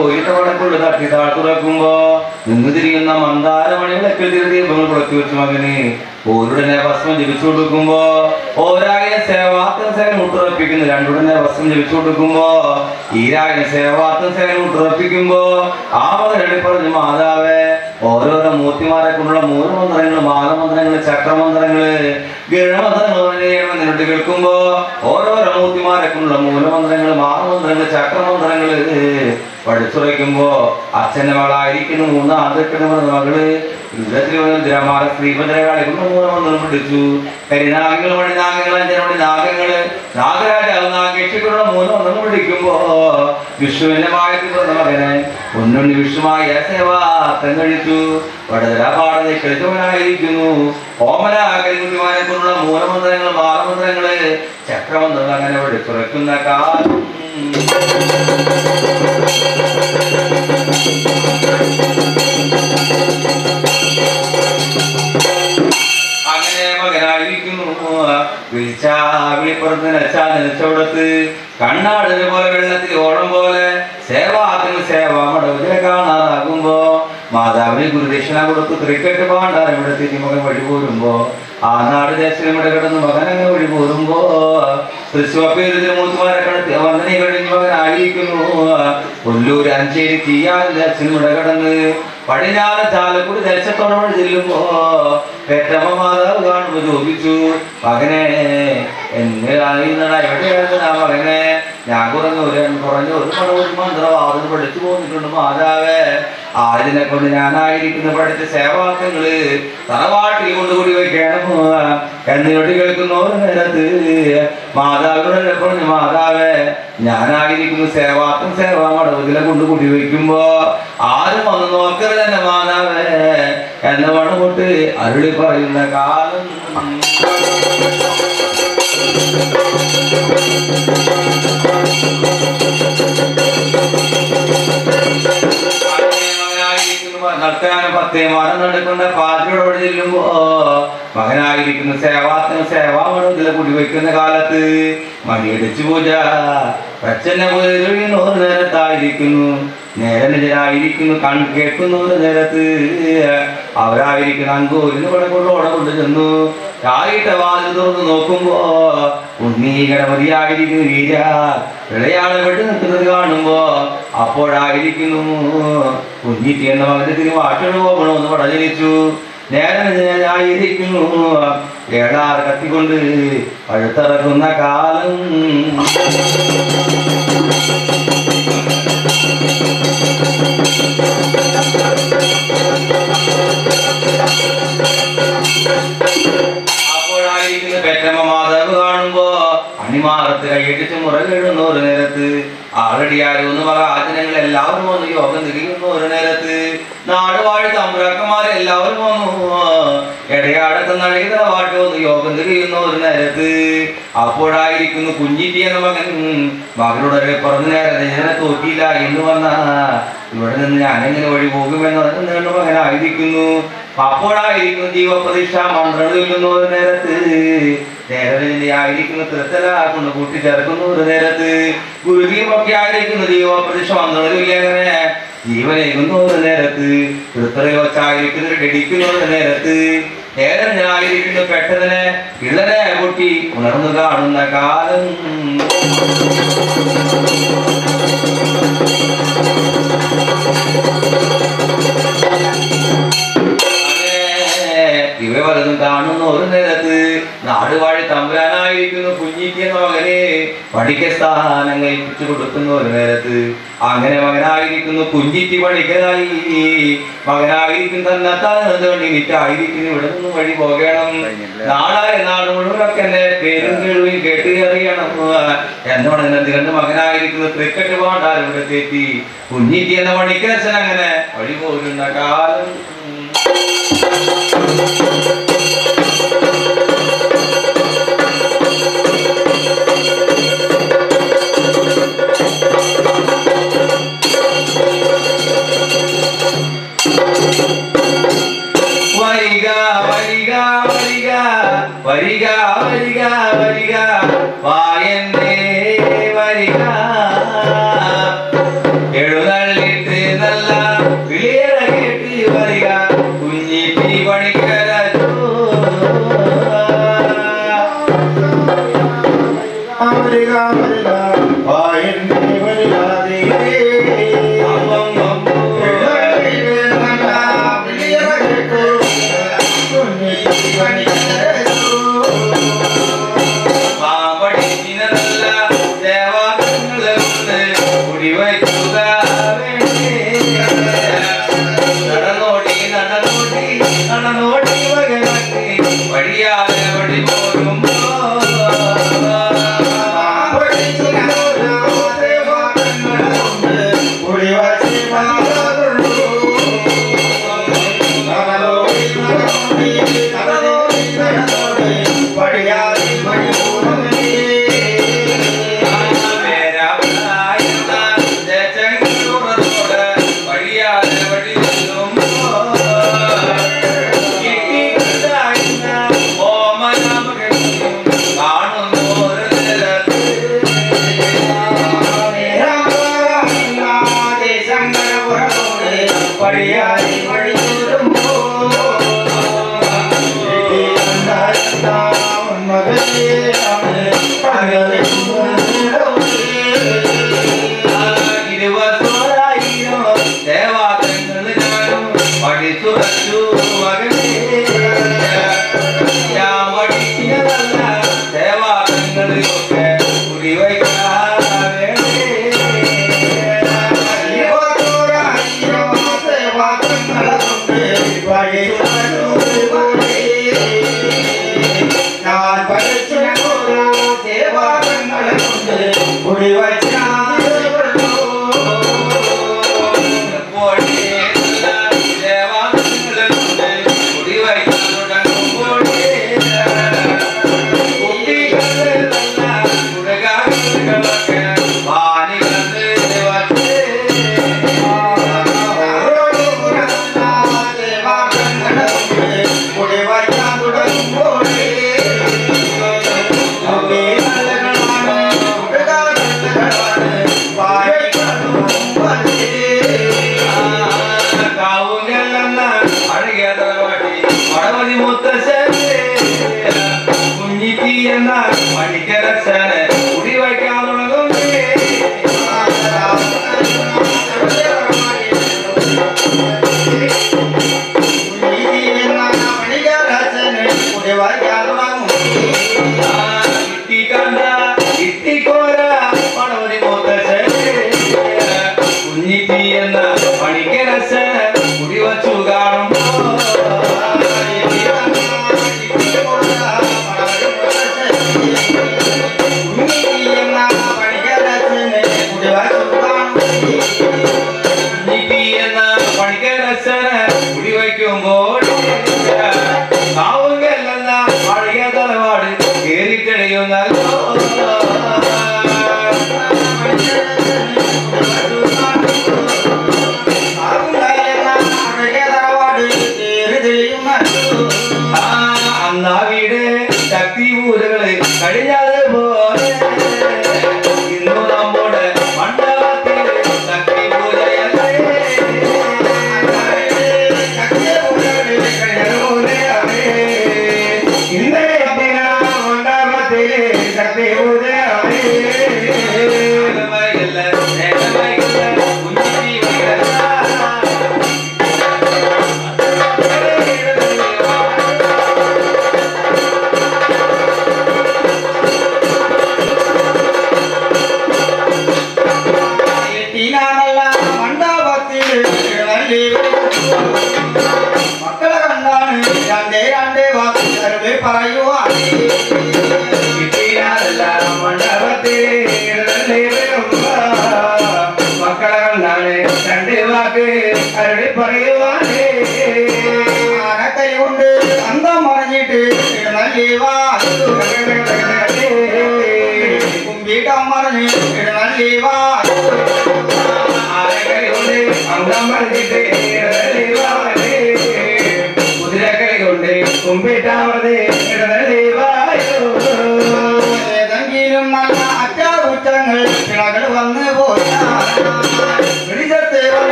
പോയിട്ട് വടക്കുള്ള തട്ടി താഴ്ത്തുറക്കുമ്പോ നിന്ന് തിരിയുന്ന മന്ദാരമണികളൊക്കെ ദീപങ്ങൾ പുറത്തു വെച്ചു മകന് ഓരുടനെ ഭസ്മം ജപിച്ചു കൊടുക്കുമ്പോ ഓരായിരം സേവാർത്ഥം സേന മുട്ടുറപ്പിക്കുന്നു. രണ്ടുടനെ ഭസ്മം ജപിച്ചു കൊടുക്കുമ്പോ ഈരായിരം സേവാർത്ഥം സേന മുട്ടുറപ്പിക്കുമ്പോ ആ മകനടി പറഞ്ഞു മാതാവേ ഓരോരോ മൂർത്തിമാരെ കൊണ്ടുള്ള മൂലമന്ത്രങ്ങള് മാലമന്ത്രങ്ങള് ചക്രമന്ത്രങ്ങള് ഗണമന്ത്രങ്ങൾ നിന്നോട്ട് കേൾക്കുമ്പോ ഓരോരോ മൂർത്തിമാരെ കൊണ്ടുള്ള മൂലമന്ത്രങ്ങള് മാലമന്ത്രങ്ങള് ചക്രമന്ത്രങ്ങള് പഠിച്ചുറയ്ക്കുമ്പോ അച്ഛന്റെ മകളായിരിക്കുന്നു മൂന്നാം മകള് ദ്രമാല സ്ത്രീഭദ്രകാളി മൂലമന്ത്രം പഠിച്ചു. കരിനാഗങ്ങൾ മണിനാഗങ്ങൾ അഞ്ചനമണി നാഗങ്ങള് നാഗരാജാവ് നാഗേക്ഷിക്കുള്ള മൂലമന്ത്രം പഠിക്കുമ്പോ വിഷുവിന്റെ മായത്തിൽ പറഞ്ഞ മകനെ പൊന്നുണ്ണി വിഷുമായ സേവാർത്ഥം കഴിച്ചു. വടതര പാടത്തെ കളിച്ചവനായിരിക്കുന്നു ഓമന കരികുട്ടിമാരെ കൊണ്ടുള്ള മൂലമന്ത്രങ്ങൾ മാലമന്ത്രങ്ങള് ചക്രമന്ത്രങ്ങൾ അങ്ങനെ പഠിച്ചുറയ്ക്കുന്ന കാലം അങ്ങനെ മകനായിരിക്കുന്നു. വിളിച്ചാ വിളിപ്പുറത്ത് നച്ചാ നിലച്ചോടത്ത് കണ്ണാടിനെ പോലെ വെള്ളത്തിൽ ഓടം പോലെ സേവാത്തിന് സേവാമടവിലെ കാണാതാകുമ്പോ മാതാവിന് ഗുരുദക്ഷിണ കൊടുത്തു ക്രിക്കറ്റ് പാണ്ടാരം ഇവിടെ തിരി മകൻ വഴി പോരുമ്പോ ആ നാട് ദേശം ഇവിടെ കിടന്ന് മകൻ അങ്ങനെ വഴി പോരുമ്പോ തൃശ്ശൂർ മൂത്തുമാരെ കടത്തി വന്ദനി കഴിഞ്ഞ് മകനായിരിക്കുന്നു. കൊല്ലൂർ അഞ്ചേരി തീയാൻ ദേശം ഇവിടെ കിടന്ന് പടിഞ്ഞാറ് ചാലക്കുടി ദേശത്തോടെ ചെല്ലുമ്പോ പെറ്റമ്മ മാതാവ് കാണുമ്പോ ചോദിച്ചു മകനെ എന്നെ അറിയുന്നടാ എവിടെയായിരുന്നു ആ മകനെ ഞാൻ കുറഞ്ഞ ഒരു മന്ത്രവാദം പഠിച്ചു പോന്നിട്ടുണ്ട് മാതാവേ ആരിനെ കൊണ്ട് ഞാനായിരിക്കുന്ന പഠിച്ച സേവാർത്ഥങ്ങള് തറവാട്ടിൽ കൊണ്ടുകൂടി വയ്ക്കണം എന്നിട്ട് കേൾക്കുന്ന ഒരു നേരത്ത് മാതാവിനോട് പറഞ്ഞു മാതാവേ ഞാനായിരിക്കുന്നു സേവാർത്ഥം സേവാമടവത്തിലെ കൊണ്ടുകൂടി വയ്ക്കുമ്പോ ആരും വന്ന് നോക്കരുത് തന്നെ മാതാവേ എന്ന മണമുട്ട് അരുളി പറയുന്ന കാലം നടക്കാനും 10 മാസം നടക്കുന്ന പാതിയോട് ചെല്ലുമ്പോ മകനായിരിക്കുന്നു സേവാത്തിന് സേവാമണത്തിലെ കുടിവെക്കുന്ന കാലത്ത് മണിയടിച്ചു പൂജ പ്രച്ഛന്ന ഒരു നേരത്തായിരിക്കുന്നു നേരനിജനായിരിക്കുന്നു കൺ കേൾക്കുന്ന ഒരു നേരത്ത് അവരായിരിക്കുന്നു അങ്കോരിന്ന് പടക്കൊണ്ടോടെ കൊണ്ട് ചെന്നു ചായിട്ട വാതിൽ തുറന്ന് നോക്കുമ്പോ ഉണ്ണി ഗണപതിയായിരിക്കുന്നു വീര ഇളയാളെ വെട്ടി നിൽക്കുന്നത് കാണുമ്പോ അപ്പോഴായിരിക്കുന്നു കുഞ്ഞിറ്റി എന്ന മകന്റെ തിരുവാട്ടിയോട് പോകണമെന്ന് പടജനിച്ചു. നേരനിജനായിരിക്കുന്നു ഏടാറ് കത്തിക്കൊണ്ട് പഴുത്തിറക്കുന്ന കാലം അപ്പോഴായിരിക്കുന്നു പെറ്റമ്മ മാതാവ് കാണുമ്പോ അണിമാറത്ത് കൈയടിച്ച് മുറകിടുന്ന ഒരു നേരത്ത് ആളടിയാരുന്ന മഹാജനങ്ങൾ എല്ലാവരും വന്നു യോഗം തിരിയുന്ന ഒരു നേരത്ത് നാടുവാഴി തമ്പുരാക്കന്മാരെ എല്ലാവരും വന്നു ഇടയാടത്ത് നഴകിതറ വാട്ടി വന്ന് യോഗം തിരിയുന്ന ഒരു നേരത്ത് അപ്പോഴായിരിക്കുന്നു കുഞ്ഞിറ്റി എന്ന മകനോടെ പറഞ്ഞു നേരത്തെ ഇതിനെ തോറ്റിയില്ല എന്ന് വന്ന ഇവിടെ നിന്ന് ഞാനെങ്ങനെ വഴി പോകുമെന്ന് പറഞ്ഞ മകനായിരിക്കുന്നു. അപ്പോഴായിരിക്കുന്നു ജീവപ്രതിഷ്ഠ മന്ത്രം ചൊല്ലുന്ന ഒരു നേരത്ത് നേരത്തിന്റെ ആയിരിക്കുന്നു തൃത്തലാകൊണ്ട് കൂട്ടിച്ചേർക്കുന്ന ഒരു നേരത്ത് ഗുരുദീപൊക്കെ ആയിരിക്കുന്നു ജീവപ്രതിഷ്ഠ മന്ത്രം ചൊല്ലിയങ്ങനെ ജീവനേകുന്ന ഒരു നേരത്ത് തൃത്തലയോച്ചായിരിക്കുന്നു ഇടിക്കുന്ന ഒരു നേരത്ത് നേരനായിരിക്കുന്നു പെട്ടതിനെ ഇളനെ പൊട്ടി ഉണർന്നു കാണുന്ന കാലം ഇവ വലതും കാണുന്ന ഒരു നേരത്ത് നാടുവാഴി തമ്പുരാനായിരിക്കുന്നു കുഞ്ഞിക്ക് എന്ന മകനെ പഠിക്ക സ്ഥാനം കഴിപ്പിച്ചു കൊടുക്കുന്ന ഒരു നേരത്ത് അങ്ങനെ മകനായിരിക്കുന്നു കുഞ്ഞിറ്റി പഠിക്കനായി മകനായിരിക്കും തന്നെത്താൻ എനിക്കായിരിക്കുന്നു ഇവിടെ നിന്ന് വഴി പോകണം നാടായ നാട് മുഴുവനൊക്കെ എന്നെ പേരും കേൾവിയും കേട്ട് അറിയണം എന്നോട് എന്തുകൊണ്ട് മകനായിരിക്കുന്നു ക്രിക്കറ്റ് പാണ്ടാലും ഇവിടെ തെറ്റി കുഞ്ഞിറ്റി എന്ന പഠിക്കച്ഛൻ അങ്ങനെ വഴി പോരുന്ന കാലം വരിക വരിക വരിക വായന്റെ വരിക എഴുന്നള്ളി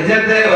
Jete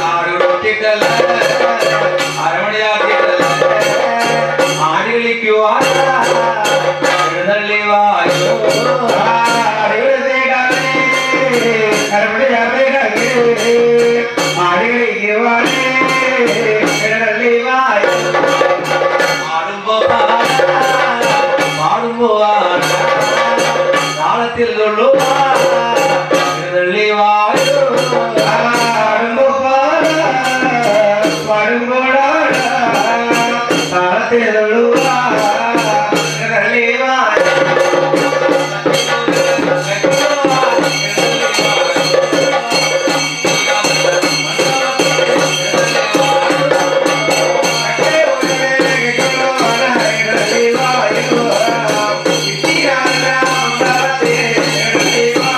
ആടുകൊട്ടിട്ടല്ല അരമണിയാക്കിട്ടല്ല ആടി കളിക്കുവാൻ എഴുന്നള്ളി വായോ പാടുമ്പോ താളത്തിൽ കൊള്ളുവാ എഴുന്നള്ളി വായോ Bye.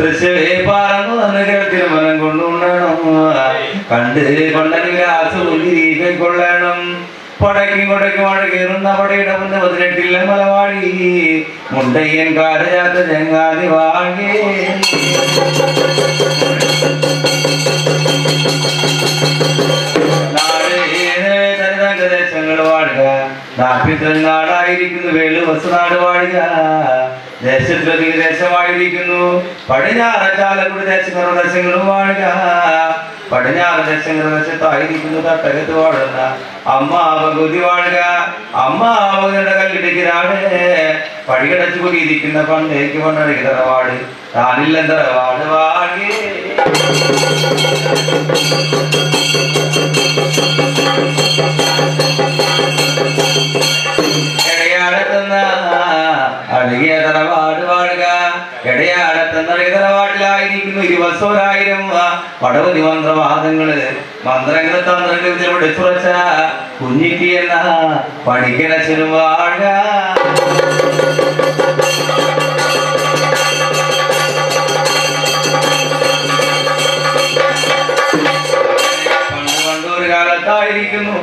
തൃശ്ശേ പറന്നു വന്ന് കേൾത്തിരുമലം കൊണ്ടുണ്ടണം കണ്ട് കൊണ്ടനിലാസുരി കൈക്കൊള്ളണം പടയ്ക്കും കൊടയ്ക്കും മഴ കയറുന്ന പടയുടെ മുന്ന് 18 മലവാടി മുണ്ടയ്യൻ കാരജാത്ത ചങ്ങാതി വാങ്ങി ദേശങ്ങൾ വാഴുക നാടായിരിക്കുന്നു വേളു വസുനാട് വാഴുക ദേശത്തിലധിക ദേശമായിരിക്കുന്നു പടിഞ്ഞാറ് ചാലക്കുടി ദേശങ്ങളുടെ ദേശങ്ങളും വാഴുക പടിഞ്ഞാറ് ദേശങ്ങളുടെ ദേശത്തായിരിക്കുന്നു തട്ടകത്ത് വാഴുന്ന അമ്മ ഭഗവതി വാഴുക അമ്മ ഭഗവതിയുടെ കല്ലിടിക്കലാണ് പടികടച്ചു കൂടിയിരിക്കുന്ന പണ്ടേക്ക് പണ്ടടിക്ക് തറവാട് താനില്ല തറവാട് വാഴേ അഴകിയ തറവാട് വാഴുക ഇടയാടത്തുന്ന തറവാട്ടിലായിരിക്കുന്നു 20,000 പടവതി മന്ത്രവാദങ്ങള് മന്ത്രങ്ങള് തന്ത്രങ്ങൾ സുറച്ച കുഞ്ഞിറ്റി എന്ന പണിക്കരച്ചനും വാഴുക കാലത്തായിരിക്കുന്നു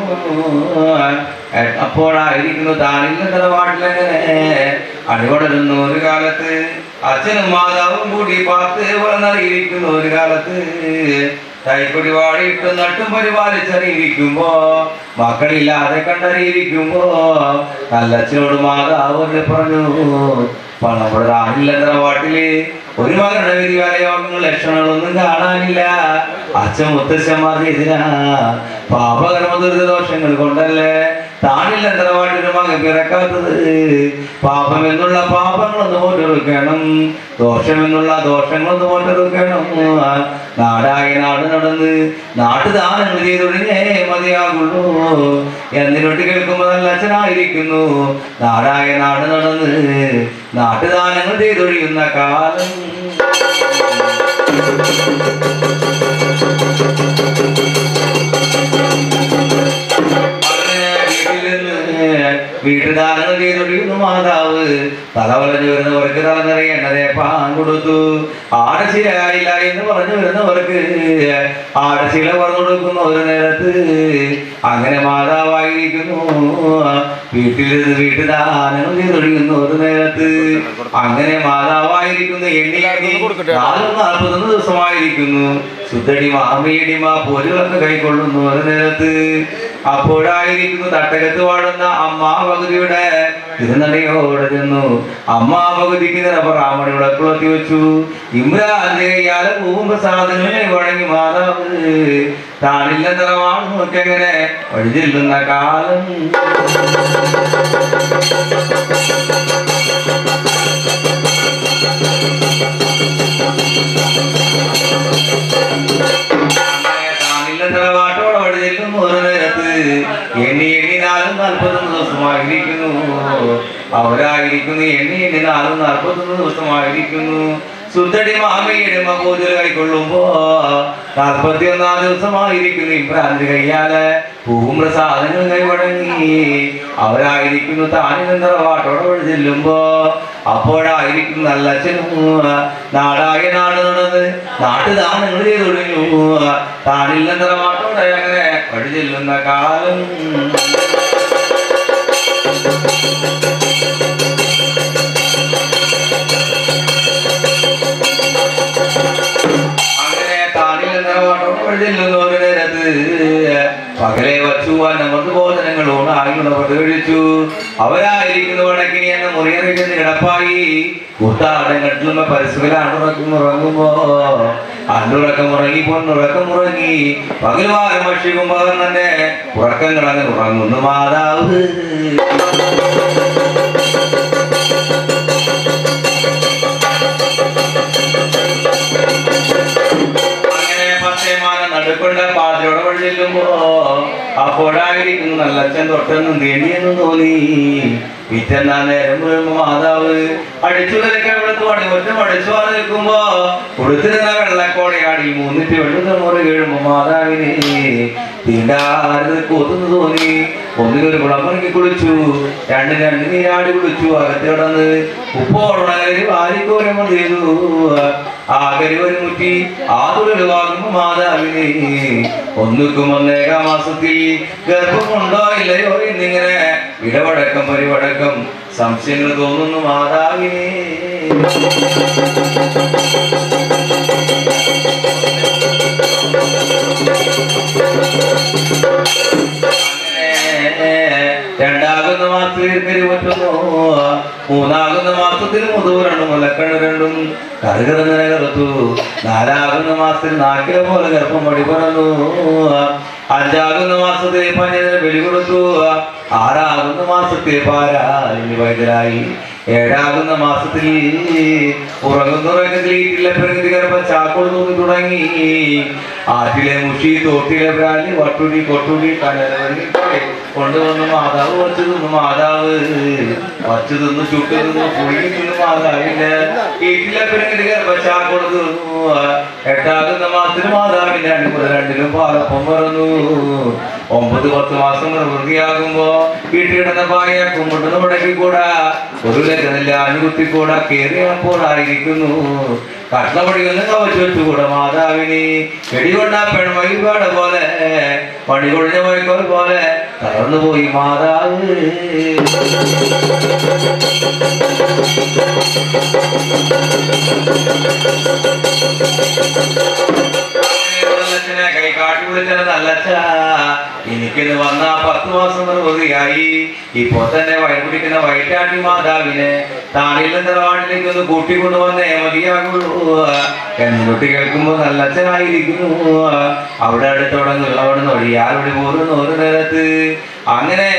അപ്പോഴായിരിക്കുന്നു താനില്ല തറവാട്ടിലെങ്ങനെ അടികൊടരുന്നു ഒരു കാലത്ത് അച്ഛനും മാതാവും കൂടി പാത്ത് വളർന്നറിയിരിക്കുന്നു ഒരു കാലത്ത് തൈക്കൊടി വാടിയിട്ട് നട്ടും പരിപാലിച്ചറിയിരിക്കുമ്പോ മക്കളില്ലാതെ കണ്ടറിയിരിക്കുമ്പോ നല്ലച്ഛനോട് മാതാവ് പറഞ്ഞു നമ്മുടെ താനില്ല തറവാട്ടില് ഒരു മകളുടെ വിധികാലയോഗങ്ങൾ ലക്ഷണങ്ങളൊന്നും കാണാനില്ല അച്ഛൻ മുത്തശ്ശന്മാർ ഇതിനാ പാപകർമ്മ ദുരിതദോഷങ്ങൾ കൊണ്ടല്ലേ താനില്ല തറവാട്ടിന് മകൻ പിറക്കാത്തത് പാപമെന്നുള്ള പാപങ്ങളൊന്ന് പോറ്റെടുക്കണം ദോഷമെന്നുള്ള ദോഷങ്ങളൊന്ന് പോറ്റെടുക്കണം നാടായ നാട് നടന്ന് നാട്ടുദാനങ്ങൾ ചെയ്തൊഴിഞ്ഞേ മതിയാകുള്ളൂ എന്നിനൊട്ട് കേൾക്കുമ്പോൾ നല്ല അച്ഛനായിരിക്കുന്നു നാടായ നാട് നടന്ന് നാട്ടുദാനങ്ങൾ ചെയ്തൊഴിയുന്ന കാലം വീട്ടുദാനങ്ങൾ ചെയ്തൊഴിയുന്നു മാതാവ് തലവലഞ്ഞു വരുന്നവർക്ക് തലനിറയേണ്ടതേ പാൻ കൊടുത്തു ആടശിലയില്ല എന്ന് പറഞ്ഞു വരുന്നവർക്ക് ആടശില പറഞ്ഞു കൊടുക്കുന്ന ഒരു നേരത്ത് അങ്ങനെ മാതാവായിരിക്കുന്നു വീട്ടിലിരുന്ന് വീട്ടുദാനങ്ങൾ ചെയ്തൊഴിയുന്ന ഒരു നേരത്ത് അങ്ങനെ മാതാവായിരിക്കുന്നു എണ്ണി 40 ദിവസമായിരിക്കുന്നു ശുദ്ധടിമ അമ്മയടിമ പോലുകളൊക്കെ കൈക്കൊള്ളുന്നു ഒരു നേരത്ത് അപ്പോഴായിരിക്കുന്നു തട്ടകത്ത് വാഴുന്ന അമ്മാ ഭഗവതിയുടെ തിരുനടയോടെ ചെന്നു അമ്മാ ഭഗവതിക്ക് നിറപറാമണി വിളക്കുളത്തി വെച്ചു ഇമ്രാന്റെ കയ്യാലെ പൂവും പ്രസാദനമേ വഴങ്ങി മാതാവ് താനില്ല നിറമാണ് നോക്കെങ്ങനെ വഴിചെല്ലുന്ന കാലം തറവാട്ടോടെ വഴി ചെല്ലുന്നു ഒരു നേരത്ത് എണ്ണി 40 ദിവസമായിരിക്കുന്നു അവരായിരിക്കുന്നു എണ്ണി 41 ദിവസമായിരിക്കുന്നു ശുദ്ധടി മാമയുടെ പൂജൽ കൈക്കൊള്ളുമ്പോ 41 ദിവസമായിരിക്കുന്നു ഇമ്രാന്റെ കയ്യാലെ പൂവും പ്രസാദങ്ങൾ കൈവഴങ്ങി അവരായിരിക്കുന്നു താനിൽ തറവാട്ടോടെ വഴി ചെല്ലുമ്പോ അപ്പോഴായിരിക്കും നല്ല അച്ഛനും നാടായ നാട് നടന്ന് നാട്ടുദാനങ്ങൾ ചെയ്തൊഴിഞ്ഞു താനില്ല തറവാട്ടോടെ അങ്ങനെ വഴി ചെല്ലുന്ന കാലം അങ്ങനെ താനില്ല തറവാട്ടോടെ വഴി ചെല്ലുന്ന ഒരു നേരത്ത് പകലെ വച്ചു അന്നമൃത് ഭോജനങ്ങളോട് ആയുള്ളവർ കഴിച്ചു അവരായിരിക്കുന്നു വടക്കിനി എന്ന മുറിയറിഞ്ഞ് കിടപ്പായി കൂത്താടങ്ങട്ടുള്ള പരസ്പരം ഉറങ്ങുമ്പോ അണ്ടുറക്കം ഉറങ്ങി പൊന്നുറക്കം ഉറങ്ങി പകൽവാരം ഭക്ഷിക്കുമ്പോ തന്നെ ഉറക്കം അങ്ങനെ ഉറങ്ങുന്നു മാതാവ് നടുക്കൊണ്ട പാതയോടെ വഴി ചെല്ലുമ്പോ അപ്പോഴായിരിക്കുന്നു നല്ല അച്ഛൻ തൊട്ടെന്നും തേടിയെന്ന് തോന്നി പിറ്റെന്നാ നേരം വീഴുമ്പോ മാതാവ് അടിച്ചുലരക്കാൻ വെളുത്ത് ഒറ്റ അടിച്ചു വാങ്ങി നിൽക്കുമ്പോ കൊടുത്തിരുന്ന വെള്ളക്കോടയാടി 3 വെള്ളുന്ന മുറി വീഴുമ്പോ മാതാവിനെ തീണ്ടാറ് കൊത്തുന്നു തോന്നി ഒന്നിനൊരു കുളമറക്കി കുളിച്ചു രണ്ട് നീരാടി കുളിച്ചു അകത്ത് കിടന്ന് ഉപ്പോടുണകരി വാരിക്കോരമ ചെയ്തു ആകരുവൻ മുറ്റി ആതുരവാകുമ്പോ മാതാവിനെ ഒന്നുക്കും ഒന്നേകാം മാസത്തിൽ ഗർഭമുണ്ടോ ഇല്ലയോ എന്നിങ്ങനെ ഇടവടക്കം പരിവടക്കം സംശയങ്ങൾ തോന്നുന്നു മാതാവിനെ. രണ്ടാകുന്ന മാസത്തിൽ കരുപറ്റുന്നു, മൂന്നാകുന്ന മാസത്തിൽ മുതൂരണം മുലക്കണ്ണ് രണ്ടും കറുകറുന്നതിനെ കറുത്തു, നാലാകുന്ന മാസത്തിൽ നാക്കിലെ പോലെ ഗർഭം മടി പറന്നു, അഞ്ചാകുന്ന മാസത്തിൽ പഞ്ഞതിന് ബലി കൊടുത്തു, ആറാകുന്ന മാസത്തിൽ പാരാലിന് വൈദ്യരായി, ഏഴാകുന്ന മാസത്തിൽ ഉറങ്ങുന്നുറങ്ങത്തില്ല പ്രകൃതി ഗർഭ ചാക്കോട് തൂങ്ങി തുടങ്ങി, ആറ്റിലെ മുഷി തോട്ടിലെ ബ്രാലി വട്ടുടി കൊട്ടുടി കനലവരി കൊണ്ടുവന്ന് മാതാവ് വച്ചു തിന്നു, മാതാവ് വച്ചു തിന്നു, ചുട്ടു തിന്നു, പുഴുങ്ങി തിന്നു, മാതാവിന്റെ വീട്ടിലെ പ്രകൃതി ഗർഭ ചാക്കോട് തീർന്നു. എട്ടാകുന്ന മാസത്തിൽ മാതാവിന്റെ രണ്ടിലും പാലപ്പം പറന്നു. 9-10 മാസം വൃത്തിയാകുമ്പോ വീട്ടിലിടുന്ന പായ കുമ്പിട്ടുന്ന മുടക്കിക്കൂടാ, ഒരു ലഗ്നമില്ല അനുകുത്തിക്കൂടാ, കേറിയപ്പോഴായിരിക്കുന്നു കഷ്ണപടിയൊന്ന് കവച്ചു വെച്ചുകൂടാ മാതാവിന്. വെടികൊണ്ട പെൺമയിൽപാട പോലെ പണി കൊഴിഞ്ഞ വൈക്കോൽ പോലെ തളർന്നു പോയി മാതാവ്. കൈ കാട്ടി വിളിച്ചത് നല്ലച്ച, എനിക്കിന്ന് വന്ന 10 മാസം നിർവൃതിയായി. ഇപ്പോ തന്നെ വൈകുടിക്കുന്ന വൈറ്റാട്ടി മാതാവിനെ താണിൽ നിന്ന് വാർഡിലേക്ക് ഒന്ന് കൂട്ടിക്കൊണ്ടുവന്നേ മതിയാകുള്ളൂ എന്നിട്ട് കേൾക്കുമ്പോ നല്ലച്ഛനായിരിക്കുന്നു. അവിടെ അടുത്തോടങ്ങുള്ളവിടെ ഒഴിയാറൊടി പോരുന്ന ഒരു നേരത്ത് അങ്ങനെ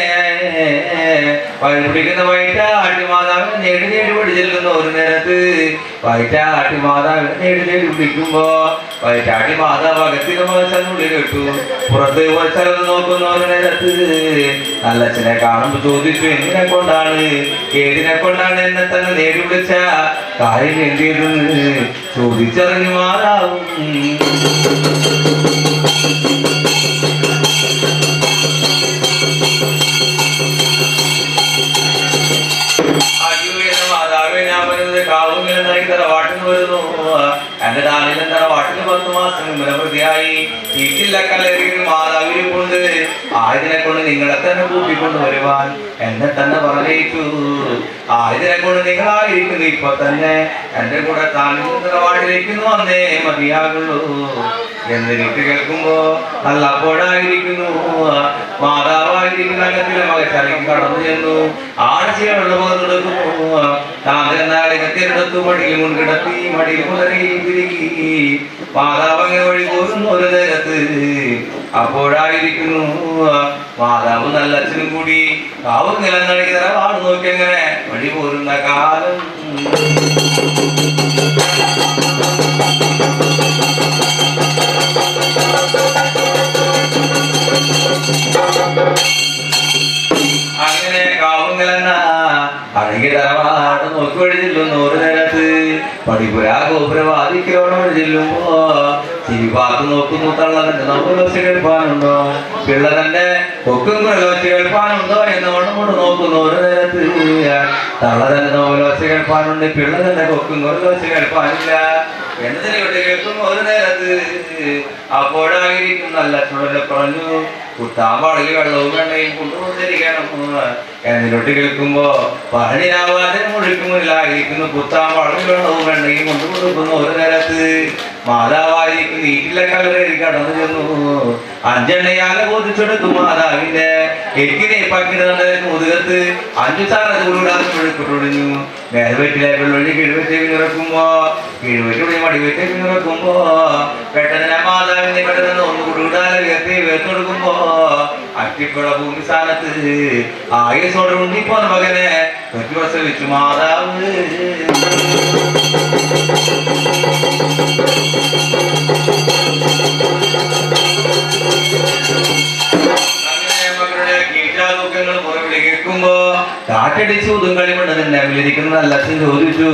വൈകുടിക്കുന്ന വൈറ്റാട്ടി മാതാവിനെ നേടി നേടി പിടിച്ചെല്ലുന്ന ഒരു നേരത്ത് വൈറ്റാട്ടി മാതാവിനെ നേടി നേടി പിടിക്കുമ്പോ വൈറ്റാട്ടി മാതാവ് അകത്തിന് മുളച്ചുള്ളിൽ ഇട്ടു, പുറത്ത് മുളച്ചത് നോക്കുന്ന ഒരു നേരത്ത് നല്ലച്ഛനെ കാണുമ്പോ ചോദിച്ചു, എന്തിനെ കൊണ്ടാണ് ഏതിനെ കൊണ്ടാണ് എന്നെ തന്നെ നേടി വിളിച്ച കാര്യം എന്തിയതെന്ന് ചോദിച്ചറിഞ്ഞു മാതാവും. തറവാട്ടിന് വരുന്നു, എന്റെ താനിലും തറവാട്ടിന് 10 മാസം വൃത്തിയായി. വീട്ടിലെ കലറിയിൽ മാതാവിനെ കൊണ്ട് ആയതിനെ കൊണ്ട് നിങ്ങളെ തന്നെ കൂട്ടിക്കൊണ്ട് വരുവാൻ എന്നെ തന്നെ പറഞ്ഞേച്ചു. ആയതിനെ കൊണ്ട് നിങ്ങളായിരിക്കുന്നു ഇപ്പൊ തന്നെ എന്റെ കൂടെ താനിലും തറവാട്ടിലേക്ക് വന്നേ മതിയാകുള്ളൂ എന്ന് വീട്ടിൽ കേൾക്കുമ്പോ നല്ലപ്പോഴായിരിക്കുന്നു മാതാവായിരിക്കുന്ന അകത്തിലെ മകച്ചാലേക്ക് കടന്നു ചെന്നു. ആഴ്ചയുള്ള പകർന്നെടുക്കുന്നു, താങ്കളെടുത്തു മടിയിൽ മുൻകിടത്തി മടിയിൽ മുതലി തിരികി മാതാവ് അങ്ങനെ വഴി പോരുന്ന ഒരു നേരത്ത് അപ്പോഴായിരിക്കുന്നു മാതാവ് നല്ലച്ഛനും കൂടി കാവും നിലനടക്കി തറവാണ് നോക്കി അങ്ങനെ വഴി പോരുന്ന കാലം. അങ്ങനെ കാവുങ്കലെന്ന അഴകിയ തറവാട് നോക്കി വഴി ചെല്ലുന്നു ഒരു നേരത്ത് പടിപുരാ ഗോപുരവാദിക്കോട് വഴി ചെല്ലുമ്പോ ചിരി പാത്ത് നോക്കുന്നു, തള്ളതന്റെ നവലോച്ച കേൾപ്പാനുണ്ടോ, പിള്ള തന്റെ കൊക്കും കുരലോച്ച കേൾപ്പാനുണ്ടോ എന്നോട് നോക്കുന്നു ഒരു നേരത്ത് തള്ളതന്റെ നവലോച്ച കേൾപ്പാനുണ്ട്, പിള്ള തന്റെ കൊക്കും കുരലോച്ച കേൾപ്പാനില്ല എന്നതിനെ വിട്ട് കേൾക്കുന്നു ഒരു നേരത്ത്. അപ്പോഴായിരിക്കും നല്ല ചുടലെ പറഞ്ഞു, കുത്താമ്പാടിൽ വെള്ളവും വെണ്ണയും കൊണ്ടുവന്നിരിക്കണം എന്നിട്ട് കേൾക്കുമ്പോ പഴനിയാവാതെ മുഴിക്കുന്നില്ലായിരിക്കുന്നു കുത്താമ്പാടിൽ വെള്ളവും വെണ്ണയും കൊണ്ടു കൊടുക്കുന്നു ഒരു നേരത്ത്. മാതാവായിരിക്കും വീട്ടിലെ കലറയിൽ കടന്നു ചെന്നു, 5 എണ്ണയാലെ ബോധിച്ചെടുത്തു മാതാവിന്റെ എക്കിനെ പക്കിന് മുതുകത്ത് 5 സാറ ചൂടാന്ന് മുഴുക്കിട്ടൊടിഞ്ഞു. മേൽവെറ്റിലെ വെള്ളൊഴി കിഴുവറ്റേക്ക് നിറക്കുമ്പോ കിഴുവറ്റുടി മടിവെറ്റേക്ക് നിറക്കുമ്പോ പെട്ടെന്ന് മാതാവിനെ പെട്ടെന്ന് ഒന്ന് കുടുകൂടാതെ ഉയർത്തി വേർത്തെടുക്കുമ്പോ അട്ടിപ്പുഴ ഭൂമി സ്ഥാനത്ത് ആയുസോടെ ഉണ്ണിപ്പോന്ന മകനെ പ്രസവിച്ചു മാതാവ്. കേൾക്കുമ്പോ കാറ്റടിച്ചു കളിമണ്ണ് തന്നെ വിളിരിക്കുന്ന നല്ലച്ഛൻ ചോദിച്ചു,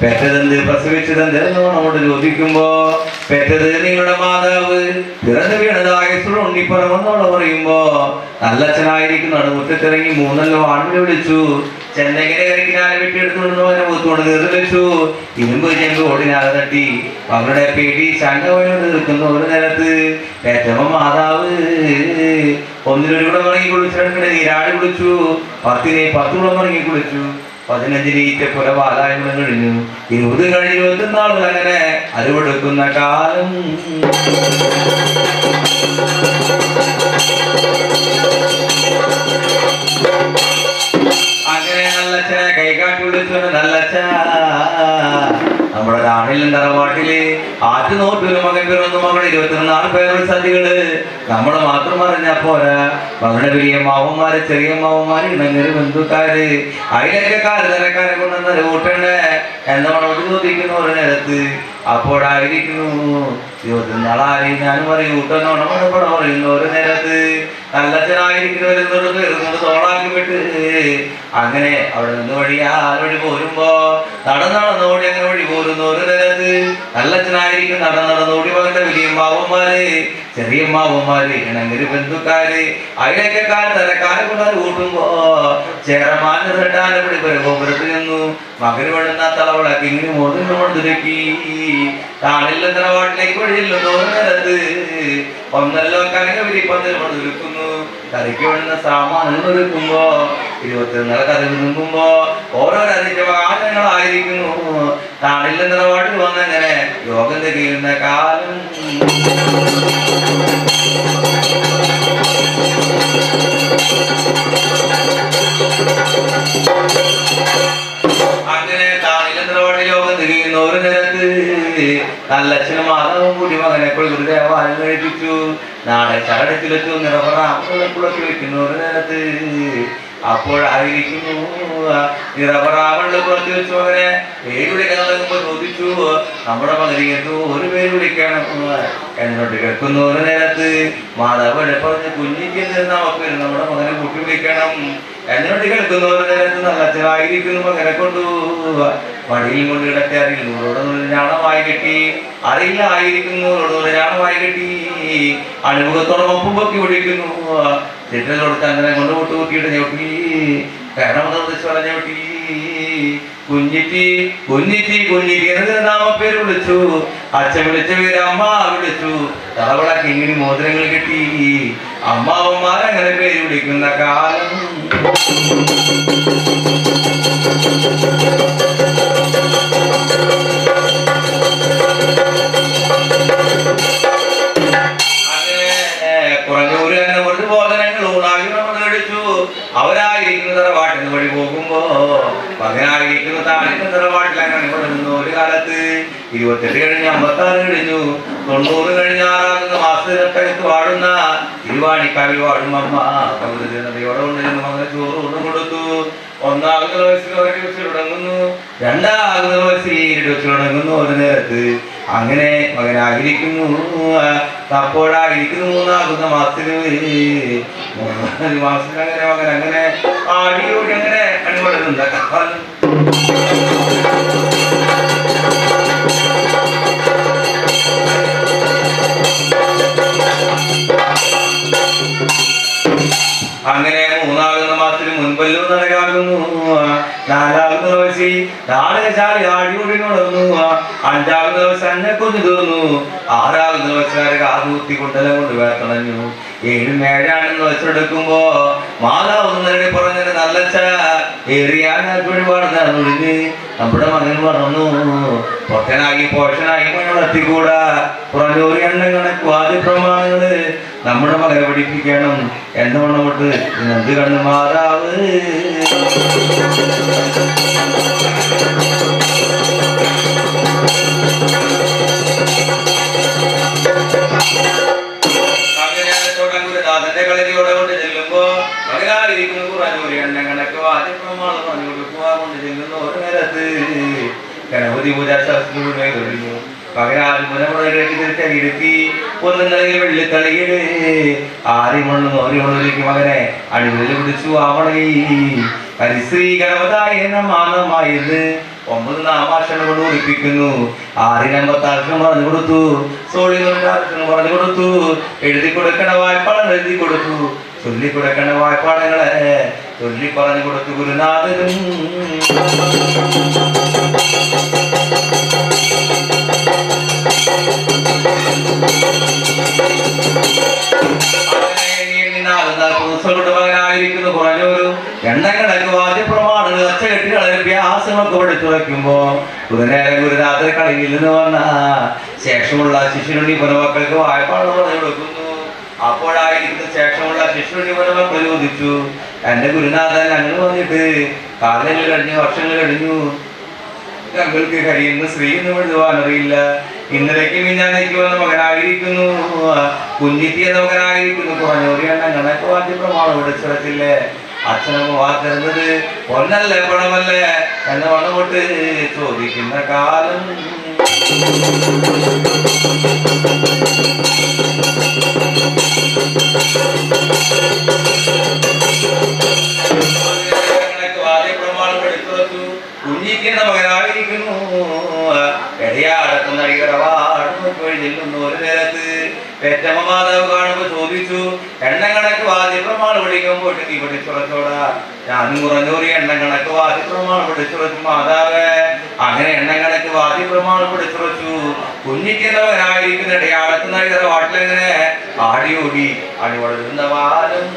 പെറ്റതെന്ത് പ്രസവിച്ചതെന്ത് എന്നോട് ചോദിക്കുമ്പോ പെറ്റത് നിങ്ങളുടെ മാതാവ്, പിറന്നു വീണത് ആയുസുള്ള ഉണ്ണിപ്പറമെന്നോട് പറയുമ്പോ നല്ലച്ഛനായിരിക്കും നടുമുറ്റത്തിറങ്ങി 3 വാണിൽ വിളിച്ചു, ചെന്നെങ്ങനെ കരിക്കിനാലെ വെട്ടിയെടുത്തുകൊണ്ട് അവനെ പൂത്തുകൊണ്ട് കയറി വെച്ചു. ഇരുമ്പ് ചെമ്പ് ഓടിനാലെ തട്ടി അവരുടെ പേടി ശങ്കവനോട് നിൽക്കുന്ന ഒരു നേരത്ത് ഏറ്റവും മാതാവ് ഒന്നിനൊരു കൂടെ മടങ്ങി കുളിച്ചിടക്കിടെ നീരാടി കുളിച്ചു. 10 കൂടെ മടങ്ങി കുളിച്ചു. 15 പുല പാലായങ്ങളും കഴിഞ്ഞു. 20 കഴിഞ്ഞ് 21 അങ്ങനെ അറിവെടുക്കുന്ന കാലം. അങ്ങനെ നല്ലച്ഛനെ കൈകാട്ടി വിളിച്ചു. നല്ലച്ഛ നമ്മുടെ നാട്ടിലും തറവാട്ടില് ആറ്റ് നോട്ടൊരു മകൻ പിറന്നു. മകൾ 24 പേരുടെ സതികള് നമ്മള് മാത്രം അറിഞ്ഞാ പോരാ. മകളുടെ വലിയ മാവന്മാര്, ചെറിയ മാവന്മാര്, ഇണങ്ങര്, ബന്ധുക്കാര്, അയലക്കാര്, തലക്കാരെ കൊണ്ടുവന്നത് കൂട്ടണ്ടേ എന്നോട് ചോദിക്കുന്നു ഒരു നേരത്ത്. അപ്പോഴായിരിക്കുന്നു 24 ഞാൻ പറയും കൂട്ടനോടവിടെ പറയുന്നു ഒരു നേരത്ത്. നല്ലച്ഛനായിരിക്കുന്നവരെന്നോട് കയറുന്നത് തോളാക്കി വിട്ട് അങ്ങനെ അവിടെ നിന്ന് വഴി പോരുമ്പോ നടന്നോടി അങ്ങനെ വഴി പോരുന്നു ഒരു നേരത്ത്. നല്ലച്ഛനായിരിക്കും നടന്നോടി മകന്റെ വലിയ മാവന്മാര്, ചെറിയ മാവന്മാര്, ഇണങ്ങര്, ബന്ധുക്കാര്, അയലക്കാര്, തലക്കാരെ കൊണ്ടാൽ കൂട്ടുമ്പോ ചേരമാന് തട്ടാനെ ഗോപുരത്തിൽ നിന്നു മകന് വേണ്ടുന്ന തളവളക്ക് ഇങ്ങനെ മോതിരം കൊണ്ടുരുക്കി താണില്ല തറവാട്ടിലേക്ക് വഴിയില്ലെന്ന് ഒരു നേരത്ത്. ഒന്നല്ലോ കനകവിരി പന്തൽ കൊണ്ടുരുക്കുന്നു. കറിക്ക് വേണ്ടുന്ന സാമാനങ്ങൾ ഒരുക്കുമ്പോ 21 കഥ നിൽക്കുമ്പോ ഓരോരോ അതിജീവകാലങ്ങളായിരിക്കുന്നു. താണില്ല തറവാട്ടിൽ വന്നങ്ങനെ യോഗം തികയുന്ന കാലം. അങ്ങനെ താണില്ലെന്നോടെ യോഗം തിരിയുന്ന ഒരു നേരത്ത് നല്ലച്ഛനും മാതാവും കൂടി മകനെ ഒരു ദേവാലയം കഴിപ്പിച്ചു. നാളെ ചകടത്തിൽ വെച്ചു നിറപറാമക്കുളത്തി വെക്കുന്ന ഒരു നേരത്ത്. അപ്പോഴായിരിക്കുന്നു നിറപറാമണിൽ കുറച്ച് വെച്ചു മകനെ പേര് വിളിക്കാൻ തുടങ്ങുമ്പോൾ ചോദിച്ചു നമ്മുടെ മകനിക്ക് ഒരു പേര് വിളിക്കണം എന്നോട്ട് കേൾക്കുന്ന ഒരു നേരത്ത് മാതാവ് പറഞ്ഞ് കുഞ്ഞിക്ക് നമുക്ക് നമ്മുടെ മകനെ കൂട്ടി വിളിക്കണം എന്നോട്ട് കേൾക്കുന്ന ഒരു നേരത്ത് നല്ലച്ഛനായിരിക്കുന്നു മകനെ കൊണ്ടു വടിയിൽ കൊണ്ട് കിടത്തി അറിയുന്നവരോട് ഞാണമായി കെട്ടി അറിയില്ല ആയിരിക്കുന്നവരോട് ഞാണമായി കെട്ടി അണിമുഖത്തോടെ ഒപ്പം പൊക്കി പിടിക്കുന്നു. ചിത്രത്തോട് ചന്ദ്രനെ കൊണ്ട് വിട്ടു നോക്കിയിട്ട് ഞെട്ടി കാരണം ഞെട്ടി കുഞ്ഞിറ്റി കുഞ്ഞിറ്റി കുഞ്ഞിറ്റി എന്ന് നാമപ്പേര് വിളിച്ചു. അച്ഛൻ വിളിച്ച പേര് അമ്മ വിളിച്ചു. തലവളക്ക് ഇങ്ങനെ മോതിരങ്ങൾ കിട്ടി. അമ്മാവന്മാരങ്ങനെ പേര് വിളിക്കുന്ന കാലം. കുറഞ്ഞൂര് തന്നെ ഒരു ബോധനങ്ങൾ ഊണാകി നമ്മൾ കഴിച്ചു. അവരായിരിക്കുന്ന തറവാട്ടിന് വഴി പോകുമ്പോ മകനായിരിക്കുന്ന താണിക്കുന്ന തറവാട്ടിൽ അങ്ങനെ കൊടുക്കുന്നു. ഒരു കാലത്ത് 28 കഴിഞ്ഞ് 56 കഴിഞ്ഞു. 90 കഴിഞ്ഞ് 6 മാസത്തിനടുത്ത് വാടുന്ന തിരുവാണിക്കാവിൽ വാടും അമ്മ കൗരതയോടെ കൊണ്ടിരുന്ന മകന് ചോറ് കൊണ്ടു കൊടുത്തു. 1ാമത്തെ വയസ്സിൽ ഒരു വെച്ച് തുടങ്ങുന്നു. 2ാമത്തെ വയസ്സിൽ 2 വെച്ച് തുടങ്ങുന്നു. ഒരു നേരത്ത് അങ്ങനെ മകനായിരിക്കുന്നു. അപ്പോഴായിരിക്കുന്നു 3ാമത്തെ മാസത്തിന് അങ്ങനെ മകൻ അങ്ങനെ ആടിയോടി അങ്ങനെ അണിവടുന്നുണ്ട് കാലം. അങ്ങനെ 3ാമത്തെ മാസത്തിന് മുൻപല്ലും നടക്കാകുന്നു. 4ാമത്തെ ദിവസം നാടകശാല ആടിയോടി നടന്നു. 5ാമത്തെ ദിവസം അന്നക്കൊന്ന് തീർന്നു. 6ാമത്തെ ദിവസം കാതുകുത്തി കൊണ്ടെല്ലാം കൊണ്ട് വേർത്തണഞ്ഞു. 7ഉം 7ആണെന്ന് വെച്ചെടുക്കുമ്പോ മാതാവ് നേടി പറഞ്ഞത് നല്ലച്ച ഏറിയാൻ പാടുന്നൊഴിഞ്ഞ് നമ്മുടെ മകൻ പറഞ്ഞു പൊട്ടനായി പോഷനായി മണ്ണത്തിക്കൂടാ. കുറഞ്ഞൂറി എണ്ണം കണക്ക് ആദ്യ പ്രമാണങ്ങള് നമ്മുടെ മകനെ പഠിപ്പിക്കണം എന്ന് പറഞ്ഞുകൊണ്ട് എന്ത് കണ്ണു മാതാവ്. അതിന്റെ കളരിയോടെ കൊണ്ട് ചെല്ലുമ്പോ മകനായിരിക്കുന്നു കുറഞ്ഞൂരി എണ്ണം കണക്ക് ആദ്യ പ്രമാണം പറഞ്ഞു കൊടുക്കുക കൊണ്ട് ചെല്ലുന്ന ഒരു നേരത്ത് ഗണപതി പൂജാ ശാസ്ത്രമേ കഴിഞ്ഞു. പകരാൽ മുനമുറയിലേക്ക് തിരിച്ചടിയിരുത്തി ഒന്നുകളിൽ വെള്ളിത്തളിയില് ആരിമണ്ണു നോരിമണ്ണുലേക്ക് മകനെ അടിമുതൽ പിടിച്ചു. ആവണി പരിശ്രീ ഗണപതായ മാനമായത് 9 നാമാക്ഷരം കൊണ്ട് കുറിപ്പിക്കുന്നു. 6 56 പറഞ്ഞു കൊടുത്തു. സോളിന് അക്ഷരം പറഞ്ഞു കൊടുത്തു. എഴുതി കൊടുക്കണ വായ്പാടങ്ങൾ എഴുതി കൊടുത്തു. ചൊല്ലി കൊടുക്കണ വായ്പാടങ്ങളെ ചൊല്ലി പറഞ്ഞു കൊടുത്തു ഗുരുനാഥനും. മകനായിരിക്കുന്നു കുറഞ്ഞൊരു എണ്ണക്കണക്ക് വാദ്യപ്രമാണങ്ങൾ അച്ചകെട്ടികളെ വ്യാസങ്ങളൊക്കെ പഠിച്ചു വയ്ക്കുമ്പോ കുതിരേറെ ഗുരുനാഥർ കളിയിൽ നിന്ന് വന്ന ശേഷമുള്ള ശിശുരുണി പുനമക്കൾക്ക് വായ്പാട് പറഞ്ഞു കൊടുക്കുന്നു. അപ്പോഴായിരിക്കുന്ന ശേഷമുള്ള ശിശുരുണി പുനമക്കൾ ചോദിച്ചു, എന്റെ ഗുരുനാഥൻ ഞങ്ങൾ വന്നിട്ട് കാലങ്ങൾ കഴിഞ്ഞു, വർഷങ്ങൾ കഴിഞ്ഞു, ഞങ്ങൾക്ക് കഴിയുന്ന സ്ത്രീ എന്ന് എഴുതുവാൻ അറിയില്ല. ഇന്നലേക്ക് മിഞ്ഞാന്നേക്ക് വന്ന മകനായിരിക്കുന്നു, കുഞ്ഞിത്തി എന്ന മകനായിരിക്കുന്നു. കുറഞ്ഞൊരു എണ്ണങ്ങളൊക്കെ വാദ്യപ്രമാണം വിളിച്ചിടത്തില്ലേ. അച്ഛനമ്മ വാർത്തരുന്നത് പൊന്നല്ലേ പണമല്ലേ എന്ന പണമൊട്ട് ചോദിക്കുന്ന കാലം. വാദ്യപ്രമാണം എടുത്തുറച്ചു. കുഞ്ഞിക്കുന്ന മകനായിരിക്കുന്നു, ഇടയാടക്കുന്ന ചെല്ലുന്നു. ഒരു നേരത്ത് പെറ്റമ്മ മാതാവ് കാണുമ്പോ ചോദിച്ചു, എണ്ണക്കണക്ക് വാദ്യപ്രമാണം പഠിക്കാൻ പോയിട്ട് നീ പഠിച്ചുറച്ചോടാ. ഞാനും കുറഞ്ഞൊരു എണ്ണക്കണക്ക് വാദ്യപ്രമാണം പഠിച്ചുറച്ചു മാതാവേ. അങ്ങനെ എണ്ണക്കണക്ക് വാദ്യപ്രമാണം പഠിച്ചുറച്ചു. കുഞ്ഞിക്കുന്നവനായിരിക്കുന്ന ഇടയാടക്കുന്ന വാട്ടിലെങ്ങനെ ആടി ഓടി അണി വളരുന്ന വാലും.